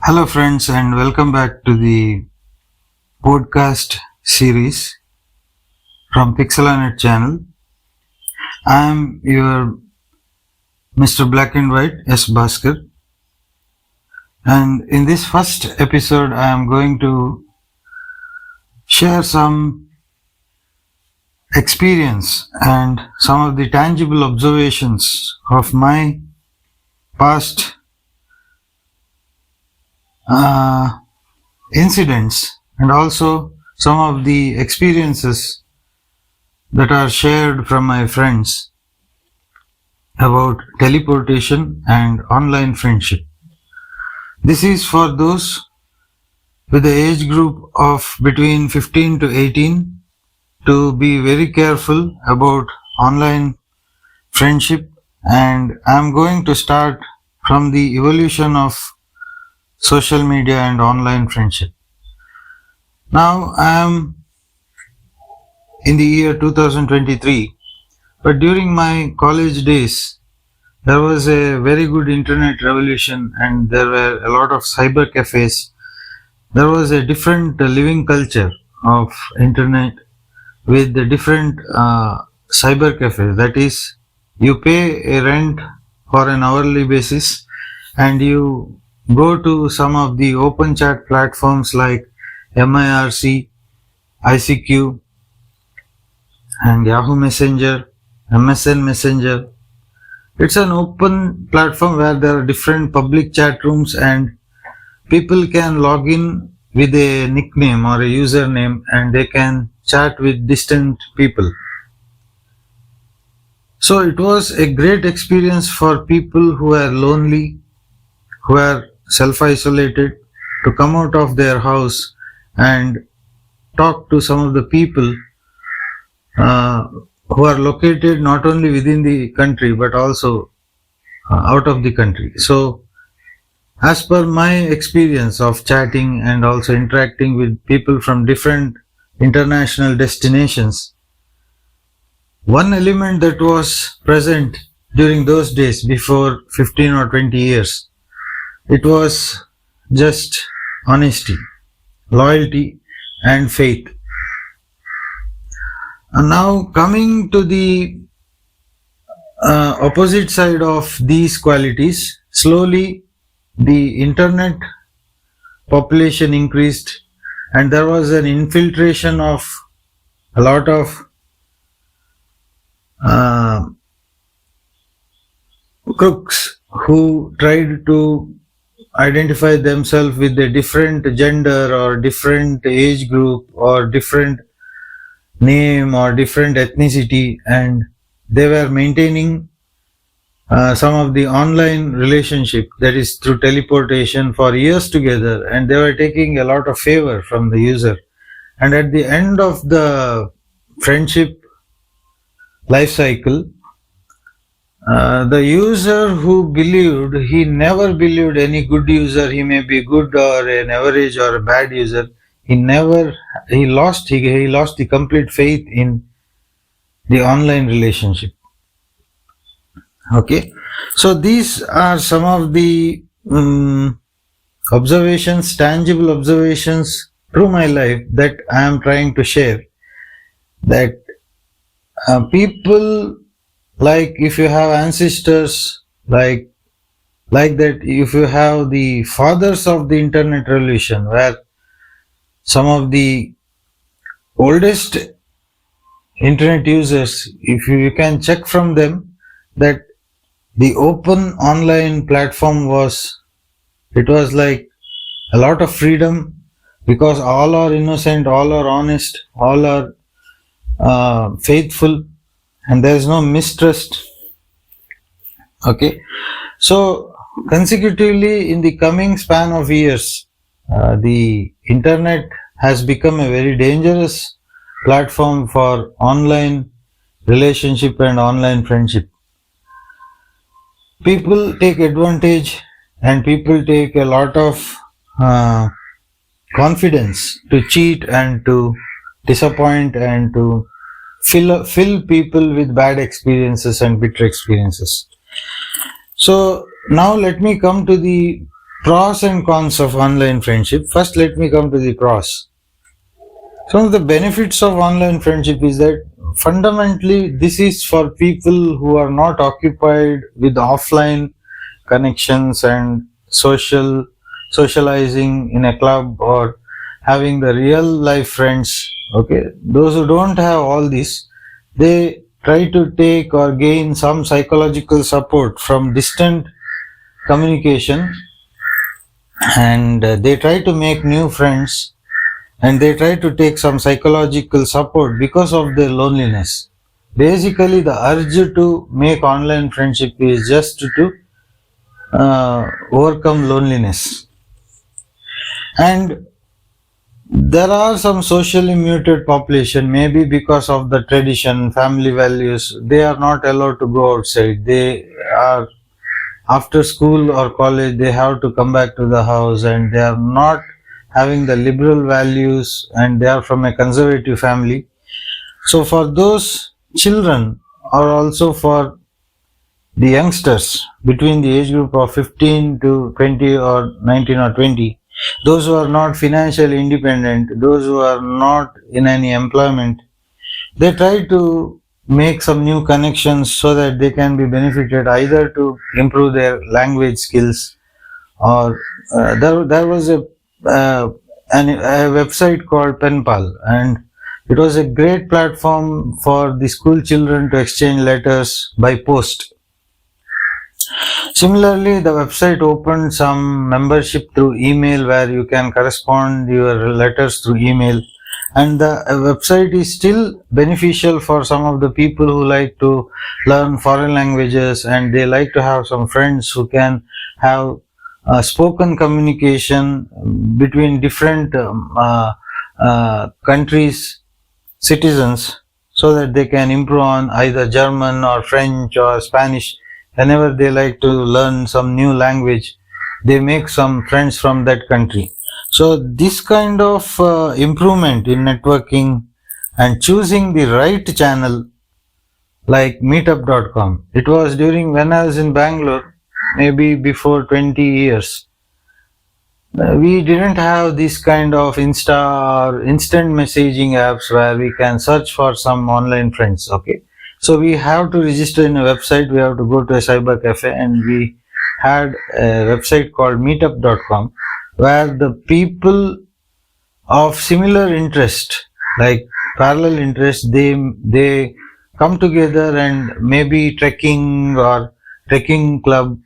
Hello, friends, and welcome back to the podcast series from Pixelanet channel. I am your Mr. Black and White S. Bhaskar, and in this first episode, I am going to share some experience and some of the tangible observations of my past incidents and also some of the experiences that are shared from my friends about teleportation and online friendship. This is for those with the age group of between 15 to 18 to be very careful about online friendship, and I'm going to start from the evolution of social media and online friendship. Now I am in the year 2023, but during my college days there was a very good internet revolution and there were a lot of cyber cafes. There was a different living culture of internet with the different cyber cafes. That is, you pay a rent for an hourly basis and you go to some of the open chat platforms like MIRC, ICQ, and Yahoo Messenger, MSN Messenger. It's an open platform where there are different public chat rooms and people can log in with a nickname or a username and they can chat with distant people. So it was a great experience for people who are lonely, who are self-isolated, to come out of their house and talk to some of the people who are located not only within the country but also out of the country. So as per my experience of chatting and also interacting with people from different international destinations, one element that was present during those days before 15 or 20 years, it was just honesty, loyalty, and faith. And now coming to the opposite side of these qualities, slowly the internet population increased and there was an infiltration of a lot of crooks who tried to identify themselves with a different gender or different age group or different name or different ethnicity, and they were maintaining some of the online relationship, that is through teleportation, for years together, and they were taking a lot of favor from the user. And at the end of the friendship life cycle, the user who believed, he never believed any good user, he may be good or an average or a bad user, he lost the complete faith in the online relationship. Okay, so these are some of the observations, tangible observations through my life that I am trying to share, that people, like if you have ancestors like that, if you have the fathers of the internet revolution, where some of the oldest internet users, if you can check from them that the open online platform it was like a lot of freedom, because all are innocent, all are honest, all are faithful, and there is no mistrust. Okay, so consecutively in the coming span of years, the internet has become a very dangerous platform for online relationship and online friendship. People take advantage, and people take a lot of uh, confidence to cheat and to disappoint and to fill people with bad experiences and bitter experiences. So now let me come to the pros and cons of online friendship. First, let me come to the pros. Some of the benefits of online friendship is that fundamentally this is for people who are not occupied with offline connections and socializing in a club or having the real life friends. Okay, those who don't have all this, they try to take or gain some psychological support from distant communication, and they try to make new friends, and they try to take some psychological support because of their loneliness. Basically, the urge to make online friendship is just to overcome loneliness. And there are some socially muted population, maybe because of the tradition, family values, they are not allowed to go outside. They are, after school or college, they have to come back to the house, and they are not having the liberal values, and they are from a conservative family. So for those children, or also for the youngsters between the age group of 15 to 20 or 19 or 20, those who are not financially independent, those who are not in any employment, they try to make some new connections so that they can be benefited either to improve their language skills, or there was a website called Penpal, and it was a great platform for the school children to exchange letters by post. Similarly, the website opened some membership through email where you can correspond your letters through email, and the website is still beneficial for some of the people who like to learn foreign languages, and they like to have some friends who can have spoken communication between different countries' citizens, so that they can improve on either German or French or Spanish. Whenever they like to learn some new language, they make some friends from that country. So this kind of improvement in networking and choosing the right channel, like meetup.com, it was during when I was in Bangalore, maybe before 20 years. We didn't have this kind of Insta or instant messaging apps where we can search for some online friends. Okay, so we have to register in a website, we have to go to a cyber cafe, and we had a website called meetup.com where the people of similar interest, like parallel interest, they come together, and maybe trekking or trekking club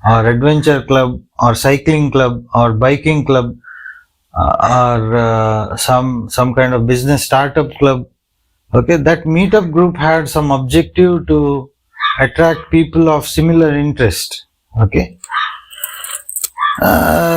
or adventure club or cycling club or biking club, or some kind of business startup club. Okay, that meetup group had some objective to attract people of similar interest. Okay,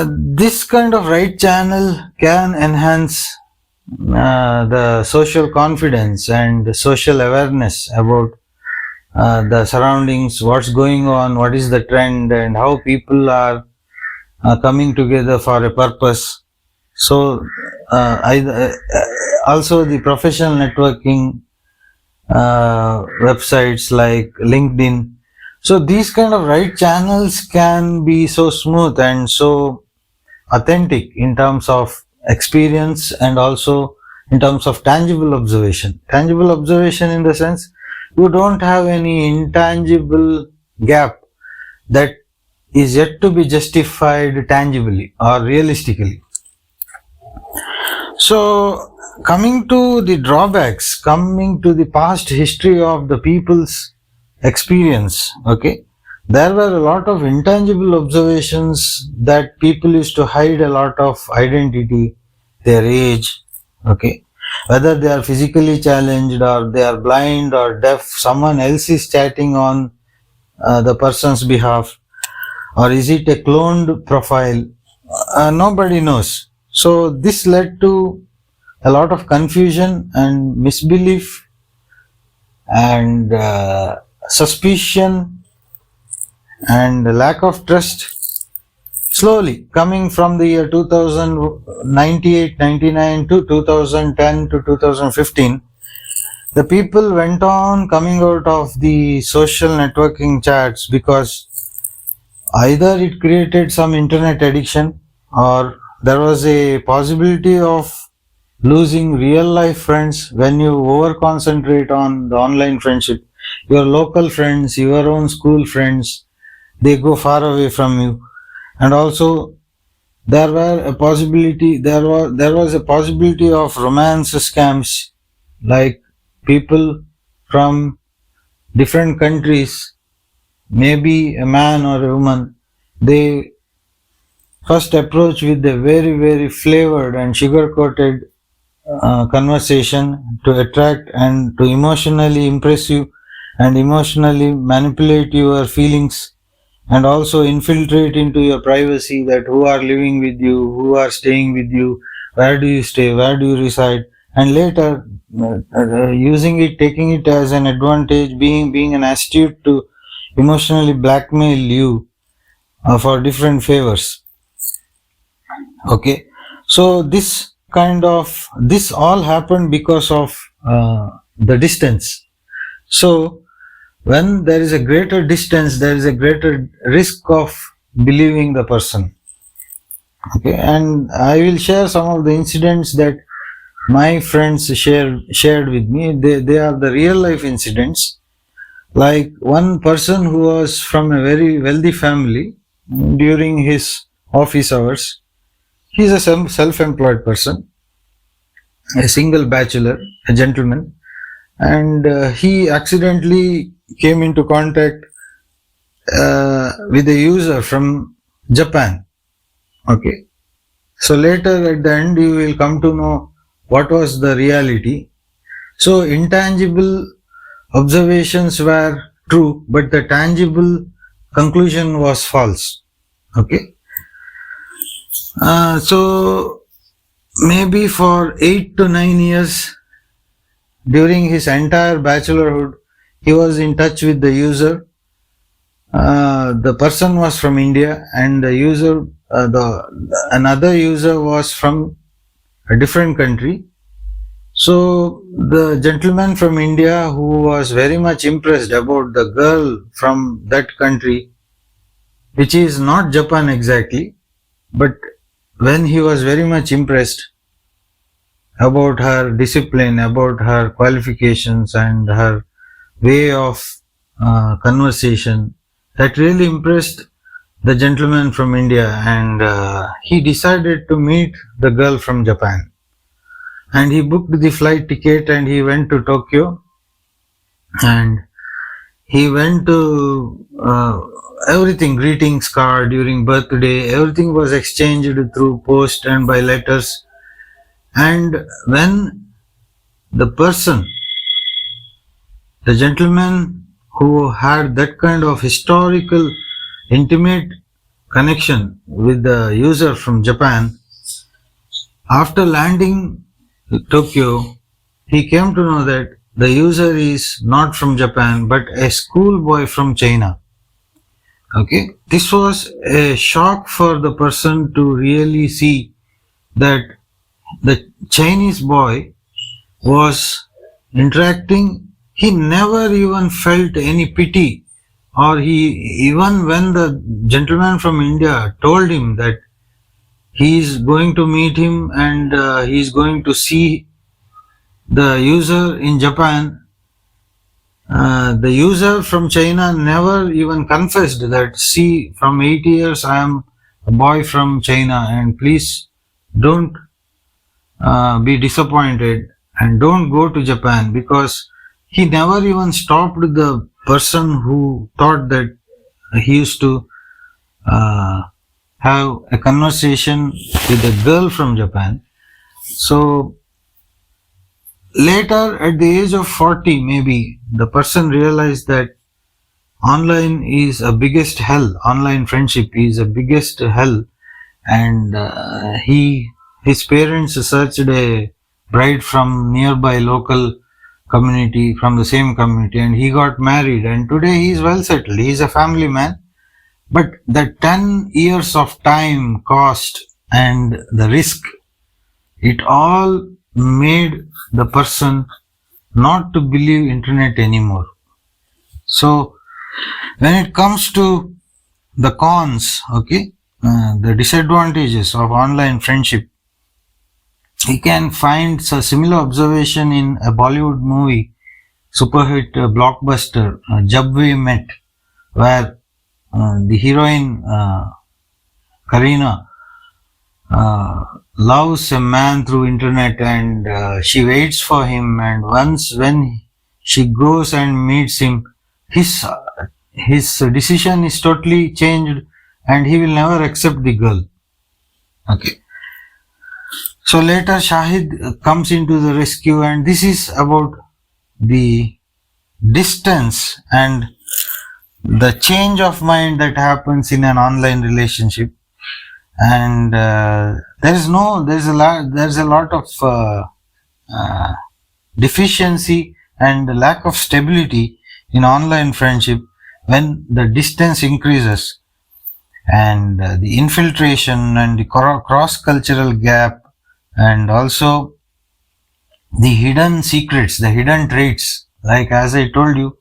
this kind of right channel can enhance the social confidence and social awareness about the surroundings, what's going on, what is the trend, and how people are coming together for a purpose. So also the professional networking websites like LinkedIn. So these kind of right channels can be so smooth and so authentic in terms of experience, and also in terms of tangible observation. Tangible observation in the sense, you don't have any intangible gap that is yet to be justified tangibly or realistically. So coming to the drawbacks, coming to the past history of the people's experience, okay, there were a lot of intangible observations that people used to hide a lot of identity, their age, okay, whether they are physically challenged or they are blind or deaf, someone else is chatting on the person's behalf, or is it a cloned profile? Nobody knows. So this led to a lot of confusion and misbelief and suspicion and lack of trust. Slowly, coming from the year 2098, 99 to 2010 to 2015, the people went on coming out of the social networking chats because either it created some internet addiction or there was a possibility of losing real life friends when you over concentrate on the online friendship. Your local friends, your own school friends, they go far away from you. And also there was a possibility of romance scams, like people from different countries, maybe a man or a woman, they first approach with a very, very flavored and sugar coated conversation to attract and to emotionally impress you and emotionally manipulate your feelings and also infiltrate into your privacy, that who are living with you, who are staying with you, where do you stay, where do you reside, and later using it, taking it as an advantage, being an astute to emotionally blackmail you for different favors. Okay, so this all happened because of the distance. So when there is a greater distance, there is a greater risk of believing the person. Okay, and I will share some of the incidents that my friends shared with me. They are the real life incidents. Like one person who was from a very wealthy family, during his office hours, he's a self-employed person, a single bachelor, a gentleman, and he accidentally came into contact with a user from Japan. Okay, so later at the end you will come to know what was the reality. So intangible observations were true, but the tangible conclusion was false. Okay, so maybe for 8 to 9 years during his entire bachelorhood, he was in touch with the user. The person was from India, and the user, another user was from a different country. So the gentleman from India, who was very much impressed about the girl from that country, which is not Japan exactly, but when he was very much impressed about her discipline, about her qualifications and her way of conversation, that really impressed the gentleman from India, and he decided to meet the girl from Japan. And he booked the flight ticket and he went to Tokyo, and he went to everything, greetings card during birthday, everything was exchanged through post and by letters. And when the person, the gentleman who had that kind of historical, intimate connection with the user from Japan, after landing Tokyo, he came to know that the user is not from Japan but a schoolboy from China. Okay, this was a shock for the person to really see that the Chinese boy was interacting. He never even felt any pity, or even when the gentleman from India told him that he is going to meet him and he is going to see the user in Japan, the user from China never even confessed that, see, from 8 years I am a boy from China, and please don't be disappointed and don't go to Japan, because he never even stopped the person who thought that he used to have a conversation with a girl from Japan. So later, at the age of 40, maybe the person realized that online is a biggest hell. Online friendship is a biggest hell, and his parents searched a bride from nearby local community, from the same community, and he got married, and today he is well settled. He is a family man. But the 10 years of time, cost, and the risk, it all made the person not to believe internet anymore. So when it comes to the cons, the disadvantages of online friendship, you can find a similar observation in a Bollywood movie, super hit blockbuster, Jab We Met, where the heroine Kareena loves a man through internet, and she waits for him, and once when she goes and meets him, his decision is totally changed, and he will never accept the girl. So later Shahid comes into the rescue, and this is about the distance and the change of mind that happens in an online relationship. And there's a lot of deficiency and lack of stability in online friendship when the distance increases, and the infiltration and the cross-cultural gap, and also the hidden secrets, the hidden traits. Like as I told you,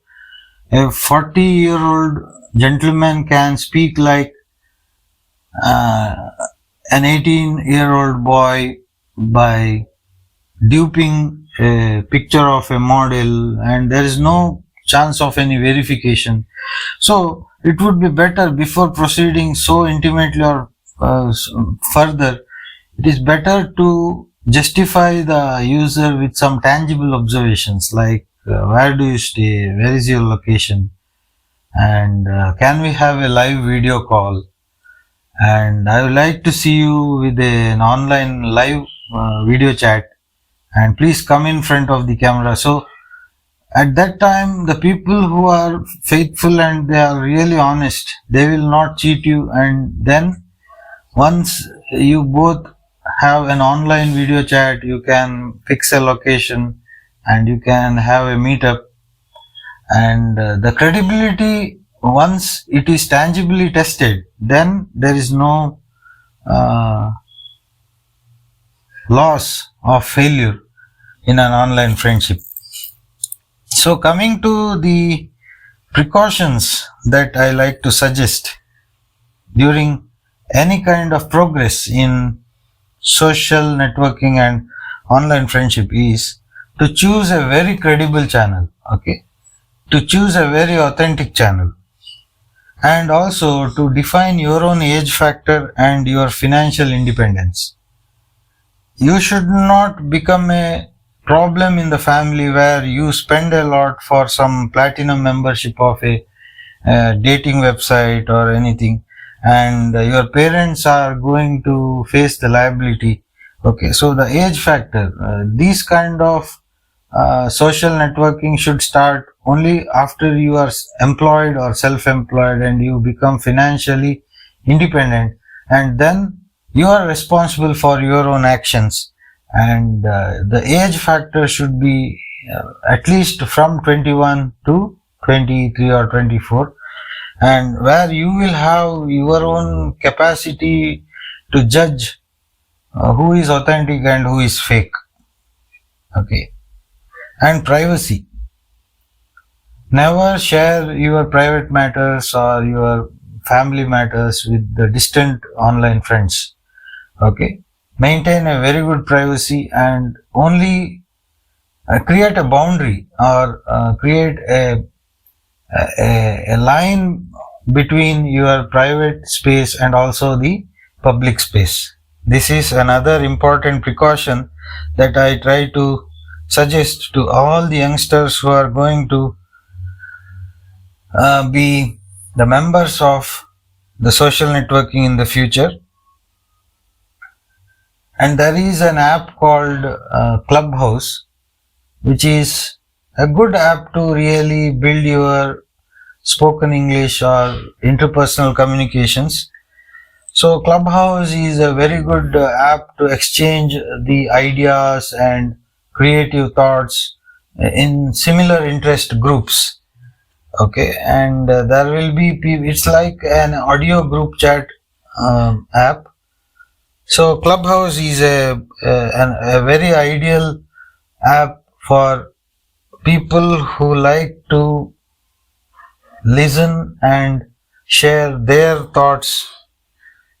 a 40-year-old gentleman can speak like an 18-year-old boy by duping a picture of a model, and there is no chance of any verification. So it would be better, before proceeding so intimately or further, it is better to justify the user with some tangible observations, like where do you stay, where is your location, and can we have a live video call, and I would like to see you with an online live video chat, and please come in front of the camera. So at that time, the people who are faithful and they are really honest, they will not cheat you. And then once you both have an online video chat, you can fix a location and you can have a meetup, and the credibility, once it is tangibly tested, then there is no loss of failure in an online friendship. So coming to the precautions that I like to suggest during any kind of progress in social networking and online friendship is to choose a very credible channel, to choose a very authentic channel, and also to define your own age factor and your financial independence. You should not become a problem in the family where you spend a lot for some platinum membership of a dating website or anything, and your parents are going to face the liability. So the age factor, these kind of social networking should start only after you are employed or self-employed and you become financially independent, and then you are responsible for your own actions. And the age factor should be at least from 21 to 23 or 24, and where you will have your own capacity to judge who is authentic and who is fake. And privacy. Never share your private matters or your family matters with the distant online friends. Maintain a very good privacy, and only create a boundary or create a line between your private space and also the public space. This is another important precaution that I try to suggest to all the youngsters who are going to be the members of the social networking in the future. And there is an app called Clubhouse, which is a good app to really build your spoken English or interpersonal communications. So Clubhouse is a very good app to exchange the ideas and creative thoughts in similar interest groups. Okay, and there will be, it's like an audio group chat app. So Clubhouse is a very ideal app for people who like to listen and share their thoughts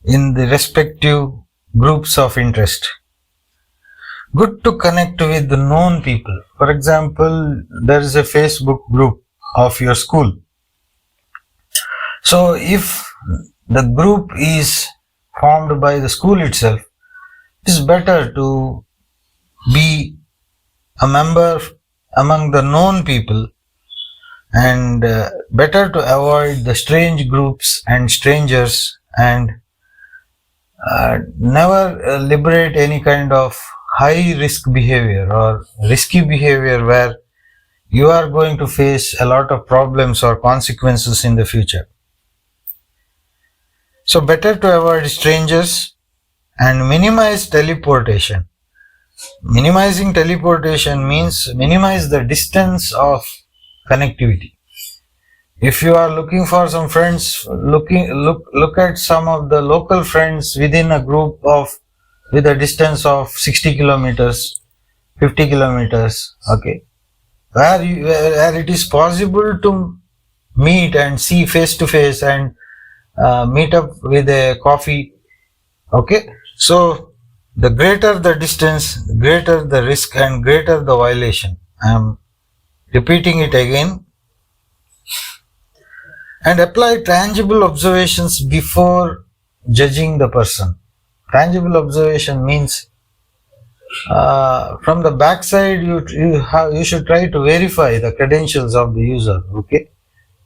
in the respective groups of interest. Good to connect with the known people. For example, there is a Facebook group of your school. So if the group is formed by the school itself, it is better to be a member among the known people, and better to avoid the strange groups and strangers, and never liberate any kind of high risk behavior or risky behavior where you are going to face a lot of problems or consequences in the future. So better to avoid strangers and minimize teleportation. Minimizing teleportation means minimize the distance of connectivity. If you are looking for some friends, look at some of the local friends within a group with a distance of 60 kilometers, 50 kilometers, okay, where it is possible to meet and see face to face and meet up with a coffee, okay. So the greater the distance, greater the risk and greater the violation. I am repeating it again. And apply tangible observations before judging the person. Tangible observation means from the backside you should try to verify the credentials of the user, okay.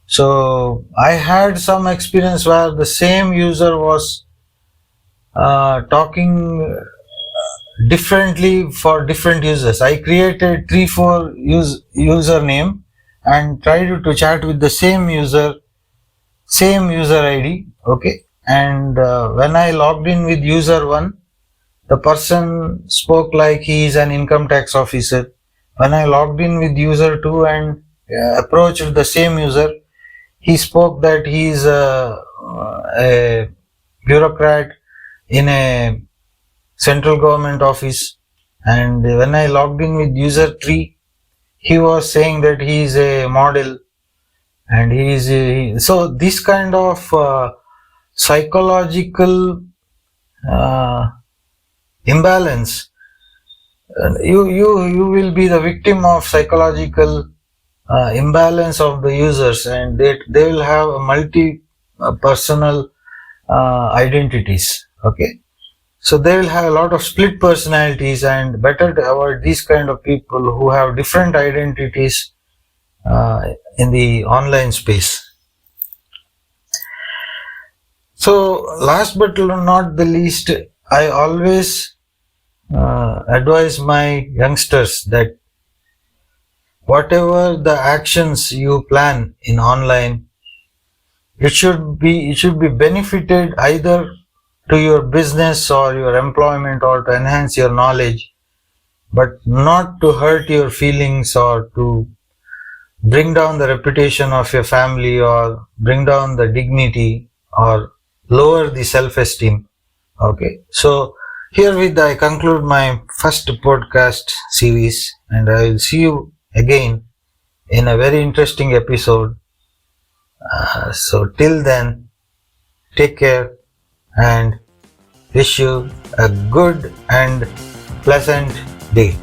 So I had some experience where the same user was talking differently for different users. I created 3-4 username and tried to chat with the same user ID, okay. And when I logged in with user 1, the person spoke like he is an income tax officer. When I logged in with user 2 and approached the same user, he spoke that he is a bureaucrat in a central government office. And when I logged in with user 3, he was saying that he is a model, and he is so this kind of psychological imbalance, you will be the victim of psychological imbalance of the users, and they will have multi personal identities, okay. So they will have a lot of split personalities, and better to avoid these kind of people who have different identities in the online space. So last but not the least, I always advise my youngsters that whatever the actions you plan in online, it should be benefited either to your business or your employment or to enhance your knowledge, but not to hurt your feelings or to bring down the reputation of your family or bring down the dignity or lower the self-esteem, okay. So herewith I conclude my first podcast series, and I will see you again in a very interesting episode. So till then, take care and wish you a good and pleasant day.